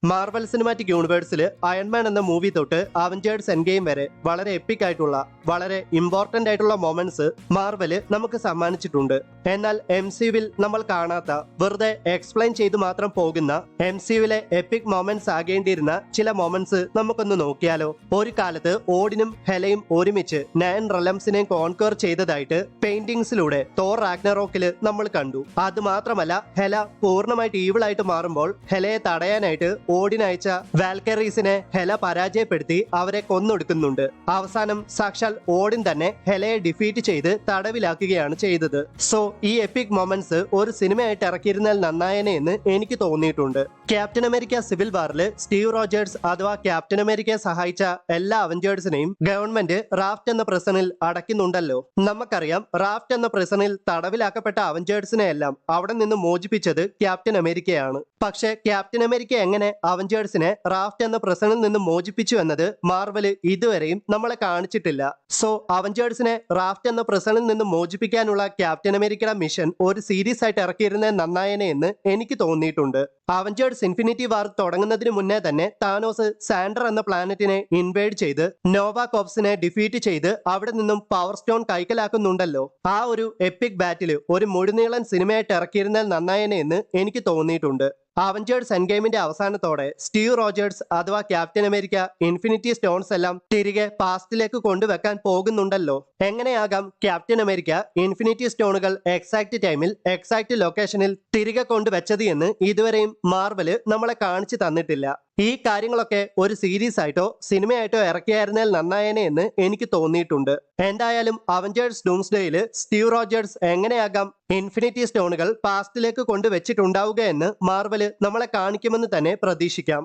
Marvel cinematic യൂണിവേഴ്സിൽ Iron Man എന്ന movie തൊട്ട് Avengers end game വരെ വളരെ എപ്പിക് ആയിട്ടുള്ള വളരെ ഇമ്പോർട്ടന്റ് ആയിട്ടുള്ള മൊമെന്റ്സ് മാർവല് നമുക്ക് സമ്മാനിച്ചിട്ടുണ്ട്. എന്നാൽ MCUവിൽ നമ്മൾ കാണാത്ത വെറുതെ എക്സ്പ്ലെയിൻ ചെയ്തു മാത്രം പോകുന്ന MCUവിലെ എപ്പിക് മൊമെന്റ്സ് ആകേണ്ടിയിരുന്ന ചില മൊമെന്റ്സ് നമുക്കൊന്ന് നോക്കിയാലോ. ഒരു കാലത്ത് ഓഡിനും ഹെലയും ഒരുമിച്ച് 9 റെലംസിനെയും കോൺക്വർ ചെയ്തതായിട്ട് പെയിന്റിങ്സിലൂടെ തോർ റാഗ്നറോക്കില് നമ്മൾ കണ്ടു. അത് മാത്രമല്ല, ഹെല പൂർണ്ണമായിട്ട് ഈവിൾ ആയിട്ട് മാറുമ്പോൾ ഹെലയെ തടയാനായിട്ട് ഓഡിൻ അയച്ച വാൽക്കറീസിനെ ഹെല പരാജയപ്പെടുത്തി അവരെ കൊന്നൊടുക്കുന്നുണ്ട്. അവസാനം സാക്ഷാൽ ഓഡിൻ തന്നെ ഹെലയെ ഡിഫീറ്റ് ചെയ്ത് തടവിലാക്കുകയാണ് ചെയ്തത്. സോ ഈ എപ്പിക് മൊമെന്റ്സ് ഒരു സിനിമയായിട്ട് ഇറക്കിയിരുന്നാൽ നന്നായനെ എന്ന് എനിക്ക് തോന്നിയിട്ടുണ്ട്. ക്യാപ്റ്റൻ അമേരിക്ക സിവിൽ വാറില് സ്റ്റീവ് റോജേഴ്സ് അഥവാ ക്യാപ്റ്റൻ അമേരിക്കയെ സഹായിച്ച എല്ലാ അവഞ്ചേഴ്സിനെയും ഗവൺമെന്റ് റാഫ്റ്റ് എന്ന പ്രിസണിൽ അടയ്ക്കുന്നുണ്ടല്ലോ. നമുക്കറിയാം, റാഫ്റ്റ് എന്ന പ്രിസണിൽ തടവിലാക്കപ്പെട്ട അവഞ്ചേഴ്സിനെ എല്ലാം അവിടെ നിന്ന് മോചിപ്പിച്ചത് ക്യാപ്റ്റൻ അമേരിക്കയാണ്. പക്ഷെ ക്യാപ്റ്റൻ അമേരിക്ക എങ്ങനെ അവഞ്ചേഴ്സിനെ റാഫ്റ്റ് എന്ന പ്രിസണിൽ നിന്ന് മോചിപ്പിച്ചു എന്നത് മാർവല് ഇതുവരെയും നമ്മളെ കാണിച്ചിട്ടില്ല. സോ അവഞ്ചേഴ്സിനെ റാഫ്റ്റ് എന്ന പ്രിസണിൽ നിന്ന് മോചിപ്പിക്കാനുള്ള ക്യാപ്റ്റൻ അമേരിക്കയുടെ മിഷൻ ഒരു സീരീസ് ആയിട്ട് ഇറക്കിയിരുന്നത് നന്നായനെ എന്ന് എനിക്ക് തോന്നിയിട്ടുണ്ട്. അവഞ്ചേഴ്സ് ഇൻഫിനിറ്റി വാർ തുടങ്ങുന്നതിന് മുന്നേ തന്നെ താനോസ് സാൻഡർ എന്ന പ്ലാനറ്റിനെ ഇൻവേഡ് ചെയ്ത് നോവ കോപ്സിനെ ഡിഫീറ്റ് ചെയ്ത് അവിടെ നിന്നും പവർ സ്റ്റോൺ കൈക്കലാക്കുന്നുണ്ടല്ലോ. ആ ഒരു എപ്പിക് ബാറ്റില് ഒരു മുഴുനീളൻ സിനിമയായിട്ട് ഇറക്കിയിരുന്നാൽ നന്നായനെ എന്ന് എനിക്ക് തോന്നിയിട്ടുണ്ട്. അവഞ്ചേഴ്സ് എൻഡ് ഗെയിമിന്റെ അവസാനത്തോടെ സ്റ്റീവ് റോജേഴ്സ് അഥവാ ക്യാപ്റ്റൻ അമേരിക്ക ഇൻഫിനിറ്റി സ്റ്റോൺസ് എല്ലാം തിരികെ പാസ്റ്റിലേക്ക് കൊണ്ടുവെക്കാൻ പോകുന്നുണ്ടല്ലോ. എങ്ങനെയാകാം ക്യാപ്റ്റൻ അമേരിക്ക ഇൻഫിനിറ്റി സ്റ്റോണുകൾ എക്സാക്ട് ടൈമിൽ എക്സാക്ട് ലൊക്കേഷനിൽ തിരികെ കൊണ്ടുവച്ചത് എന്ന് ഇതുവരെയും മാർവല് നമ്മളെ കാണിച്ചു തന്നിട്ടില്ല. ഈ കാര്യങ്ങളൊക്കെ ഒരു സീരീസ് ആയിട്ടോ സിനിമയായിട്ടോ ഇറക്കിയായിരുന്നാൽ നന്നായനെ എന്ന് എനിക്ക് തോന്നിയിട്ടുണ്ട്. എന്തായാലും അവഞ്ചേഴ്സ് ഡൂംസ്ഡേയില് സ്റ്റീവ് റോജേഴ്സ് എങ്ങനെയാകാം ഇൻഫിനിറ്റി സ്റ്റോണുകൾ പാസ്റ്റിലേക്ക് കൊണ്ടുവച്ചിട്ടുണ്ടാവുക എന്ന് മാർവല് നമ്മളെ കാണിക്കുമെന്ന് തന്നെ പ്രതീക്ഷിക്കാം.